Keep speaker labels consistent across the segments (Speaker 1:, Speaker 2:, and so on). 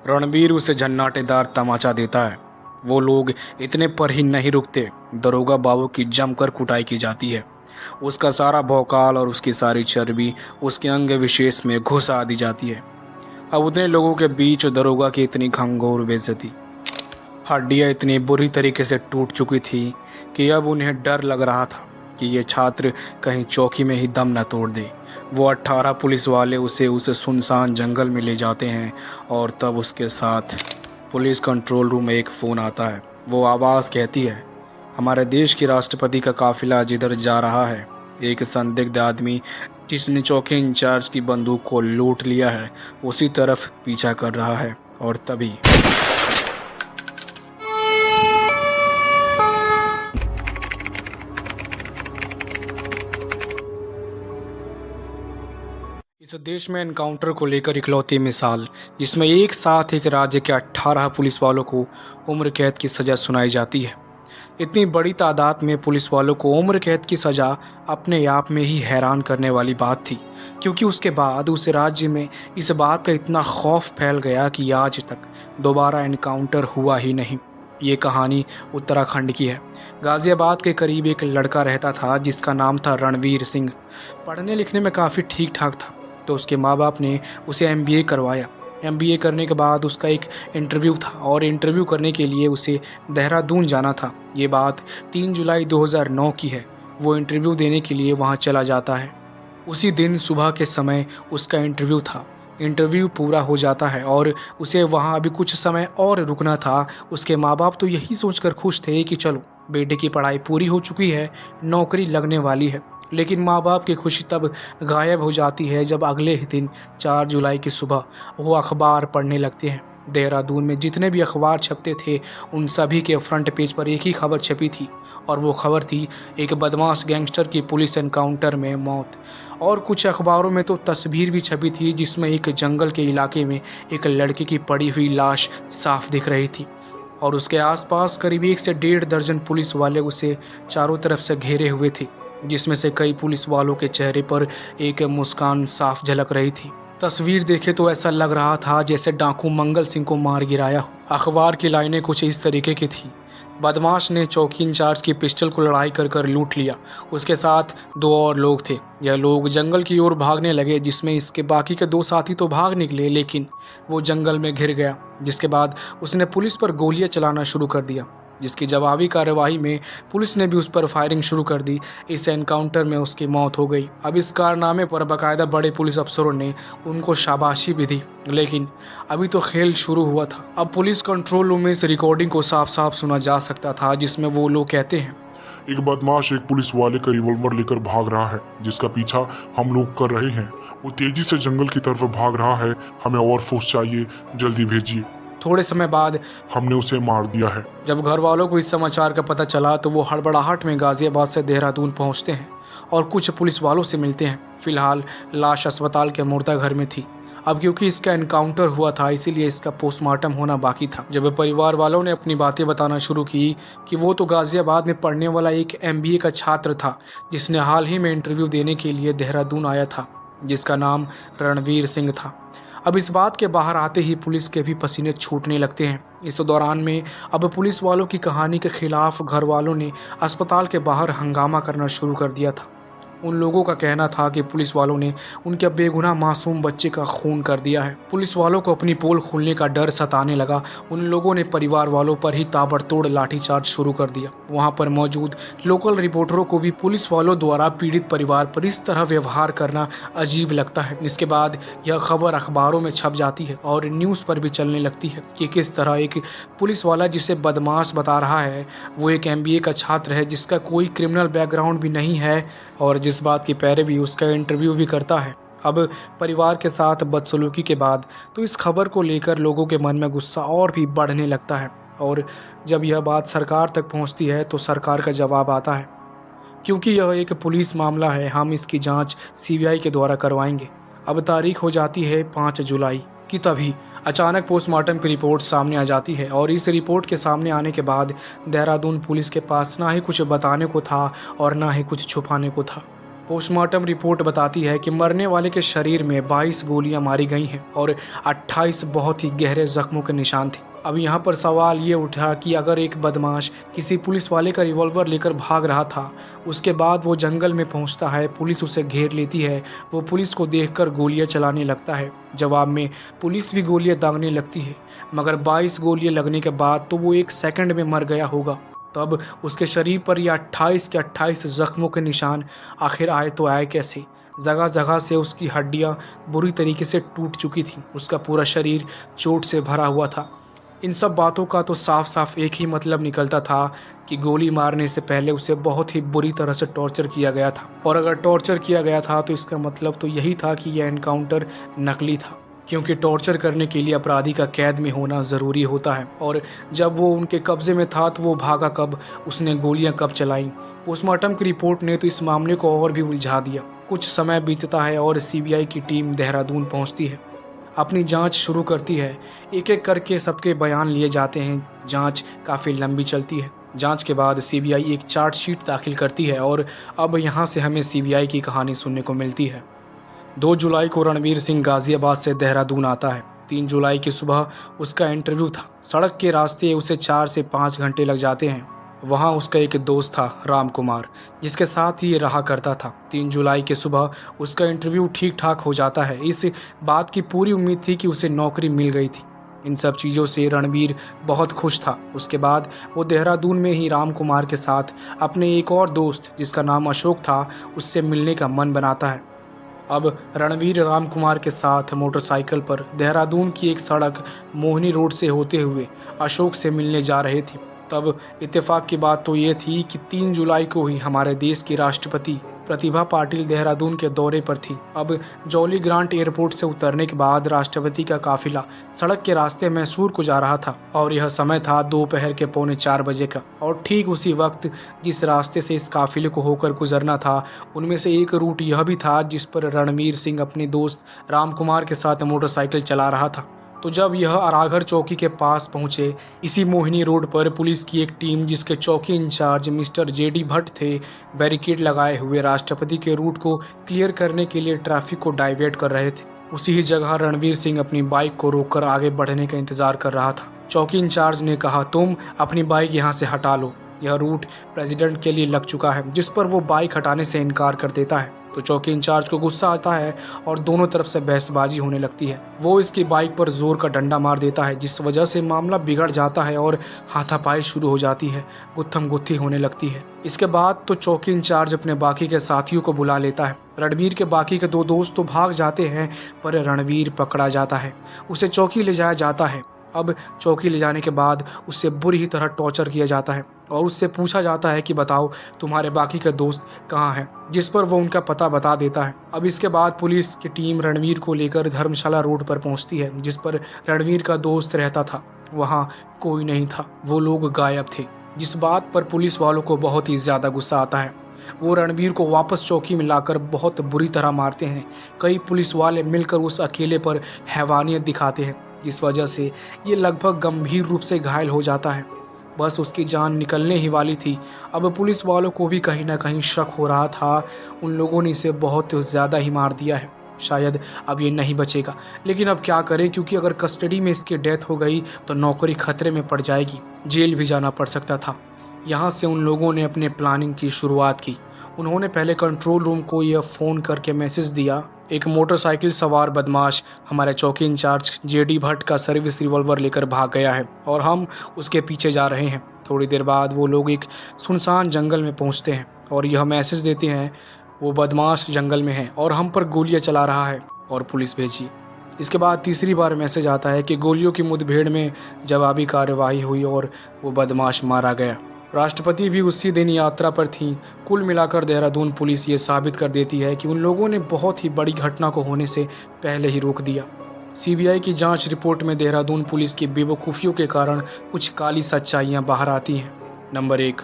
Speaker 1: रणबीर उसे झन्नाटेदार तमाचा देता है। वो लोग इतने पर ही नहीं रुकते, दरोगा बाबू की जमकर कुटाई की जाती है। उसका सारा भौकाल और उसकी सारी चर्बी उसके अंग विशेष में घुसा दी जाती है। अब उतने लोगों के बीच दरोगा की इतनी घंघोर बेइज्जती, हड्डियाँ इतनी बुरी तरीके से टूट चुकी थी कि अब उन्हें डर लग रहा था कि ये छात्र कहीं चौकी में ही दम न तोड़ दे। वो 18 पुलिस वाले उसे उस सुनसान जंगल में ले जाते हैं और तब उसके साथ पुलिस कंट्रोल रूम में एक फ़ोन आता है। वो आवाज़ कहती है, हमारे देश के राष्ट्रपति का काफिला जिधर जा रहा है, एक संदिग्ध आदमी जिसने चौकी इंचार्ज की बंदूक को लूट लिया है उसी तरफ पीछा कर रहा है। और तभी इस देश में एनकाउंटर को लेकर इकलौती मिसाल, जिसमें एक साथ एक राज्य के 18 पुलिस वालों को उम्र कैद की सज़ा सुनाई जाती है। इतनी बड़ी तादाद में पुलिस वालों को उम्र कैद की सज़ा अपने आप में ही हैरान करने वाली बात थी, क्योंकि उसके बाद उस राज्य में इस बात का इतना खौफ फैल गया कि आज तक दोबारा एनकाउंटर हुआ ही नहीं। ये कहानी उत्तराखंड की है। गाज़ियाबाद के करीब एक लड़का रहता था जिसका नाम था रणवीर सिंह। पढ़ने लिखने में काफ़ी ठीक ठाक था, तो उसके माँ बाप ने उसे एमबीए करवाया। एमबीए करने के बाद उसका एक इंटरव्यू था और इंटरव्यू करने के लिए उसे देहरादून जाना था। ये बात 3 जुलाई 2009 की है। वो इंटरव्यू देने के लिए वहाँ चला जाता है। उसी दिन सुबह के समय उसका इंटरव्यू था। इंटरव्यू पूरा हो जाता है और उसे वहाँ अभी कुछ समय और रुकना था। उसके माँ बाप तो यही सोचकर खुश थे कि चलो बेटे की पढ़ाई पूरी हो चुकी है, नौकरी लगने वाली है। लेकिन माँ बाप की खुशी तब गायब हो जाती है जब अगले ही दिन 4 जुलाई की सुबह वो अखबार पढ़ने लगते हैं। देहरादून में जितने भी अखबार छपते थे उन सभी के फ्रंट पेज पर एक ही खबर छपी थी, और वो खबर थी एक बदमाश गैंगस्टर की पुलिस एनकाउंटर में मौत। और कुछ अखबारों में तो तस्वीर भी छपी थी जिसमें एक जंगल के इलाके में एक लड़के की पड़ी हुई लाश साफ दिख रही थी, और उसके आसपास करीब 1 से 1.5 दर्जन पुलिस वाले उसे चारों तरफ से घेरे हुए थे, जिसमें से कई पुलिस वालों के चेहरे पर एक मुस्कान साफ झलक रही थी। तस्वीर देखे तो ऐसा लग रहा था जैसे डाकू मंगल सिंह को मार गिराया हो। अखबार की लाइनें कुछ इस तरीके की थी, बदमाश ने चौकी इंचार्ज की पिस्टल को लड़ाई कर कर लूट लिया। उसके साथ 2 और लोग थे। यह लोग जंगल की ओर भागने लगे, जिसमें इसके बाकी के 2 साथी तो भाग निकले, लेकिन वो जंगल में घिर गया। जिसके बाद उसने पुलिस पर गोलियां चलाना शुरू कर दिया, जिसकी जवाबी कार्रवाई में पुलिस ने भी उस पर फायरिंग शुरू कर दी। इस एनकाउंटर में उसकी मौत हो गई। अब इस कारनामे पर बाकायदा बड़े पुलिस अफसरों ने उनको शाबाशी भी दी, लेकिन अभी तो खेल शुरू हुआ था। अब पुलिस कंट्रोल रूम में इस रिकॉर्डिंग को साफ साफ सुना जा सकता था, जिसमें वो लोग कहते हैं,
Speaker 2: एक बदमाश एक पुलिस वाले का रिवॉल्वर लेकर भाग रहा है, जिसका पीछा हम लोग कर रहे हैं। वो तेजी से जंगल की तरफ भाग रहा है, हमें और फोर्स चाहिए, जल्दी भेजिए।
Speaker 1: थोड़े समय बाद
Speaker 2: हमने उसे मार दिया है।
Speaker 1: जब घर वालों को इस समाचार का पता चला तो वो हड़बड़ाहट में गाजियाबाद से देहरादून पहुंचते हैं और कुछ पुलिस वालों से मिलते हैं। फिलहाल लाश अस्पताल के मुर्दा घर में थी। अब क्योंकि इसका एनकाउंटर हुआ था, इसीलिए इसका पोस्टमार्टम होना बाकी था। जब परिवार वालों ने अपनी बातें बताना शुरू की कि वो तो गाजियाबाद में पढ़ने वाला एक एमबीए का छात्र था, जिसने हाल ही में इंटरव्यू देने के लिए देहरादून आया था, जिसका नाम रणवीर सिंह था। अब इस बात के बाहर आते ही पुलिस के भी पसीने छूटने लगते हैं। इस दौरान में अब पुलिस वालों की कहानी के खिलाफ घर वालों ने अस्पताल के बाहर हंगामा करना शुरू कर दिया था। उन लोगों का कहना था कि पुलिस वालों ने उनके बेगुनाह मासूम बच्चे का खून कर दिया है। पुलिस वालों को अपनी पोल खोलने का डर सताने लगा। उन लोगों ने परिवार वालों पर ही ताबड़तोड़ लाठीचार्ज शुरू कर दिया। वहां पर मौजूद लोकल रिपोर्टरों को भी पुलिस वालों द्वारा पीड़ित परिवार पर इस तरह व्यवहार करना अजीब लगता है। इसके बाद यह खबर अखबारों में छप जाती है और न्यूज़ पर भी चलने लगती है कि किस तरह एक पुलिस वाला, जिसे बदमाश बता रहा है, वो एक एमबीए का छात्र है जिसका कोई क्रिमिनल बैकग्राउंड भी नहीं है, और जिस बात की पैरवी उसका इंटरव्यू भी करता है। अब परिवार के साथ बदसलूकी के बाद तो इस खबर को लेकर लोगों के मन में गुस्सा और भी बढ़ने लगता है, और जब यह बात सरकार तक पहुंचती है तो सरकार का जवाब आता है, क्योंकि यह एक पुलिस मामला है, हम इसकी जांच सीबीआई के द्वारा करवाएंगे। अब तारीख हो जाती है 5 जुलाई की। तभी अचानक पोस्टमार्टम की रिपोर्ट सामने आ जाती है, और इस रिपोर्ट के सामने आने के बाद देहरादून पुलिस के पास ना ही कुछ बताने को था और ना ही कुछ छुपाने को था। पोस्टमार्टम रिपोर्ट बताती है कि मरने वाले के शरीर में 22 गोलियां मारी गई हैं और 28 बहुत ही गहरे जख्मों के निशान थे। अब यहाँ पर सवाल ये उठा कि अगर एक बदमाश किसी पुलिस वाले का रिवॉल्वर लेकर भाग रहा था, उसके बाद वो जंगल में पहुँचता है, पुलिस उसे घेर लेती है, वो पुलिस को देखकर गोलियां चलाने लगता है, जवाब में पुलिस भी गोलियां दागने लगती है, मगर 22 गोलियां लगने के बाद तो वो 1 सेकंड में मर गया होगा। तब उसके शरीर पर ये 28 के 28 जख्मों के निशान आखिर आए तो आए कैसे? जगह जगह से उसकी हड्डियां बुरी तरीके से टूट चुकी थीं, उसका पूरा शरीर चोट से भरा हुआ था। इन सब बातों का तो साफ साफ एक ही मतलब निकलता था कि गोली मारने से पहले उसे बहुत ही बुरी तरह से टॉर्चर किया गया था, और अगर टॉर्चर किया गया था तो इसका मतलब तो यही था कि यह एनकाउंटर नकली था, क्योंकि टॉर्चर करने के लिए अपराधी का कैद में होना ज़रूरी होता है, और जब वो उनके कब्जे में था तो वो भागा कब, उसने गोलियां कब चलाईं। पोस्टमार्टम की रिपोर्ट ने तो इस मामले को और भी उलझा दिया। कुछ समय बीतता है और सीबीआई की टीम देहरादून पहुंचती है, अपनी जांच शुरू करती है। एक एक करके सबके बयान लिए जाते हैं, जांच काफ़ी लंबी चलती है। जांच के बाद सीबीआई एक चार्जशीट दाखिल करती है और अब यहाँ से हमें सीबीआई की कहानी सुनने को मिलती है। 2 जुलाई को रणवीर सिंह गाजियाबाद से देहरादून आता है। 3 जुलाई की सुबह उसका इंटरव्यू था। सड़क के रास्ते उसे 4 से 5 घंटे लग जाते हैं। वहाँ उसका एक दोस्त था, राम कुमार, जिसके साथ ही ये रहा करता था। 3 जुलाई की सुबह उसका इंटरव्यू ठीक ठाक हो जाता है। इस बात की पूरी उम्मीद थी कि उसे नौकरी मिल गई थी। इन सब चीज़ों से रणवीर बहुत खुश था। उसके बाद वो देहरादून में ही राम कुमार के साथ अपने एक और दोस्त, जिसका नाम अशोक था, उससे मिलने का मन बनाता है। अब रणवीर राम कुमार के साथ मोटरसाइकिल पर देहरादून की एक सड़क मोहिनी रोड से होते हुए अशोक से मिलने जा रहे थे। तब इत्तेफाक की बात तो ये थी कि 3 जुलाई को ही हमारे देश की राष्ट्रपति प्रतिभा पाटिल देहरादून के दौरे पर थी। अब जॉली ग्रांट एयरपोर्ट से उतरने के बाद राष्ट्रपति का काफिला सड़क के रास्ते मैसूर को जा रहा था, और यह समय था दोपहर के 3:45 बजे का। और ठीक उसी वक्त जिस रास्ते से इस काफिले को होकर गुजरना था, उनमें से एक रूट यह भी था जिस पर रणवीर सिंह अपने दोस्त राम कुमार के साथ मोटरसाइकिल चला रहा था। तो जब यह अराघर चौकी के पास पहुंचे, इसी मोहिनी रोड पर पुलिस की एक टीम, जिसके चौकी इंचार्ज मिस्टर जेडी भट्ट थे, बैरिकेड लगाए हुए राष्ट्रपति के रूट को क्लियर करने के लिए ट्रैफिक को डाइवर्ट कर रहे थे। उसी ही जगह रणवीर सिंह अपनी बाइक को रोककर आगे बढ़ने का इंतजार कर रहा था। चौकी इंचार्ज ने कहा, तुम अपनी बाइक यहाँ से हटा लो, यह रूट प्रेसिडेंट के लिए लग चुका है। जिस पर वो बाइक हटाने से इनकार कर देता है तो चौकी इंचार्ज को गुस्सा आता है और दोनों तरफ से बहसबाजी होने लगती है। वो इसकी बाइक पर जोर का डंडा मार देता है, जिस वजह से मामला बिगड़ जाता है और हाथापाई शुरू हो जाती है, गुत्थम गुत्थी होने लगती है। इसके बाद तो चौकी इंचार्ज अपने बाकी के साथियों को बुला लेता है। रणवीर के बाकी के 2 दोस्त तो भाग जाते हैं, पर रणवीर पकड़ा जाता है, उसे चौकी ले जाया जाता है। अब चौकी ले जाने के बाद उससे बुरी ही तरह टॉर्चर किया जाता है और उससे पूछा जाता है कि बताओ तुम्हारे बाकी के दोस्त कहाँ हैं, जिस पर वो उनका पता बता देता है। अब इसके बाद पुलिस की टीम रणवीर को लेकर धर्मशाला रोड पर पहुंचती है, जिस पर रणवीर का दोस्त रहता था। वहाँ कोई नहीं था, वो लोग गायब थे, जिस बात पर पुलिस वालों को बहुत ही ज़्यादा गुस्सा आता है। वो रणवीर को वापस चौकी में लाकर बहुत बुरी तरह मारते हैं। कई पुलिस वाले मिलकर उस अकेले पर हैवानियत दिखाते हैं, जिस वजह से ये लगभग गंभीर रूप से घायल हो जाता है। बस उसकी जान निकलने ही वाली थी। अब पुलिस वालों को भी कहीं ना कहीं शक हो रहा था, उन लोगों ने इसे बहुत ज़्यादा ही मार दिया है, शायद अब ये नहीं बचेगा। लेकिन अब क्या करें, क्योंकि अगर कस्टडी में इसकी डेथ हो गई तो नौकरी खतरे में पड़ जाएगी, जेल भी जाना पड़ सकता था। यहाँ से उन लोगों ने अपने प्लानिंग की शुरुआत की। उन्होंने पहले कंट्रोल रूम को यह फ़ोन करके मैसेज दिया, एक मोटरसाइकिल सवार बदमाश हमारे चौकी इंचार्ज जेडी भट्ट का सर्विस रिवॉल्वर लेकर भाग गया है और हम उसके पीछे जा रहे हैं। थोड़ी देर बाद वो लोग एक सुनसान जंगल में पहुंचते हैं और यह मैसेज देते हैं, वो बदमाश जंगल में है और हम पर गोलियां चला रहा है और पुलिस भेजिए। इसके बाद तीसरी बार मैसेज आता है कि गोलियों की मुठभेड़ में जवाबी कार्यवाही हुई और वो बदमाश मारा गया। राष्ट्रपति भी उसी दिन यात्रा पर थीं। कुल मिलाकर देहरादून पुलिस ये साबित कर देती है कि उन लोगों ने बहुत ही बड़ी घटना को होने से पहले ही रोक दिया। सीबीआई की जांच रिपोर्ट में देहरादून पुलिस की बेवकूफ़ियों के कारण कुछ काली सच्चाइयां बाहर आती हैं। नंबर 1,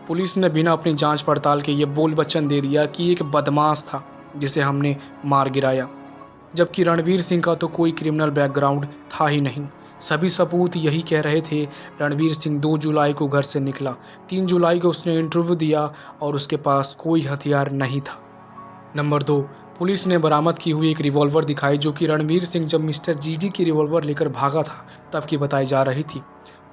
Speaker 1: पुलिस ने बिना अपनी जांच पड़ताल के ये बोल वचन दे दिया कि एक बदमाश था जिसे हमने मार गिराया, जबकि रणवीर सिंह का तो कोई क्रिमिनल बैकग्राउंड था ही नहीं। सभी सबूत यही कह रहे थे। रणवीर सिंह 2 जुलाई को घर से निकला, 3 जुलाई को उसने इंटरव्यू दिया और उसके पास कोई हथियार नहीं था। नंबर 2, पुलिस ने बरामद की हुई एक रिवॉल्वर दिखाई जो कि रणवीर सिंह जब मिस्टर जीडी की रिवॉल्वर लेकर भागा था तब की बताई जा रही थी।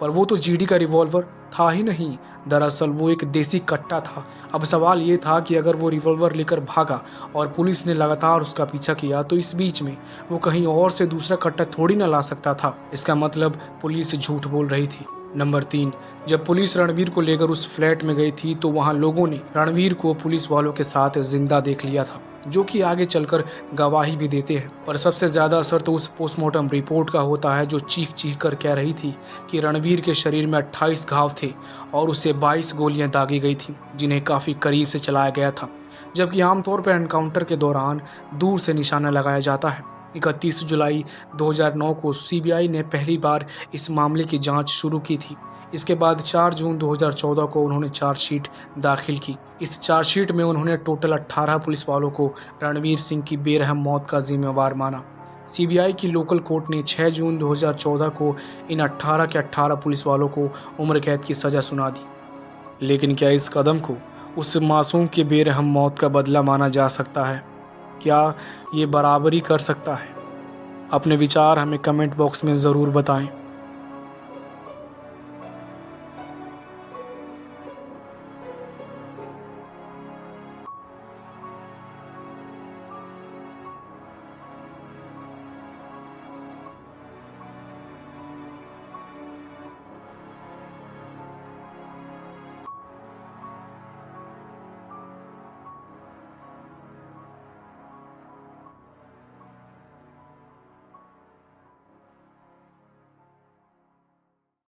Speaker 1: पर वो तो जीडी का रिवॉल्वर था ही नहीं, दरअसल वो एक देसी कट्टा था। अब सवाल ये था कि अगर वो रिवॉल्वर लेकर भागा और पुलिस ने लगातार उसका पीछा किया तो इस बीच में वो कहीं और से दूसरा कट्टा थोड़ी ना ला सकता था। इसका मतलब पुलिस झूठ बोल रही थी। नंबर 3, जब पुलिस रणवीर को लेकर उस फ्लैट में गई थी तो वहां लोगों ने रणवीर को पुलिस वालों के साथ जिंदा देख लिया था, जो कि आगे चलकर गवाही भी देते हैं। पर सबसे ज्यादा असर तो उस पोस्टमार्टम रिपोर्ट का होता है जो चीख चीख कर कह रही थी कि रणवीर के शरीर में 28 घाव थे और उसे 22 गोलियां दागी गई थी जिन्हें काफी करीब से चलाया गया था, जबकि आमतौर पर एनकाउंटर के दौरान दूर से निशाना लगाया जाता है। 31 जुलाई 2009 को सीबीआई ने पहली बार इस मामले की जांच शुरू की थी। इसके बाद 4 जून 2014 को उन्होंने चार्जशीट दाखिल की। इस चार्जशीट में उन्होंने टोटल 18 पुलिस वालों को रणवीर सिंह की बेरहम मौत का जिम्मेवार माना। सीबीआई की लोकल कोर्ट ने 6 जून 2014 को इन 18 के 18 पुलिस वालों को उम्र कैद की सज़ा सुना दी। लेकिन क्या इस कदम को उस मासूम की बेरहम मौत का बदला माना जा सकता है? क्या ये बराबरी कर सकता है? अपने विचार हमें कमेंट बॉक्स में ज़रूर बताएं।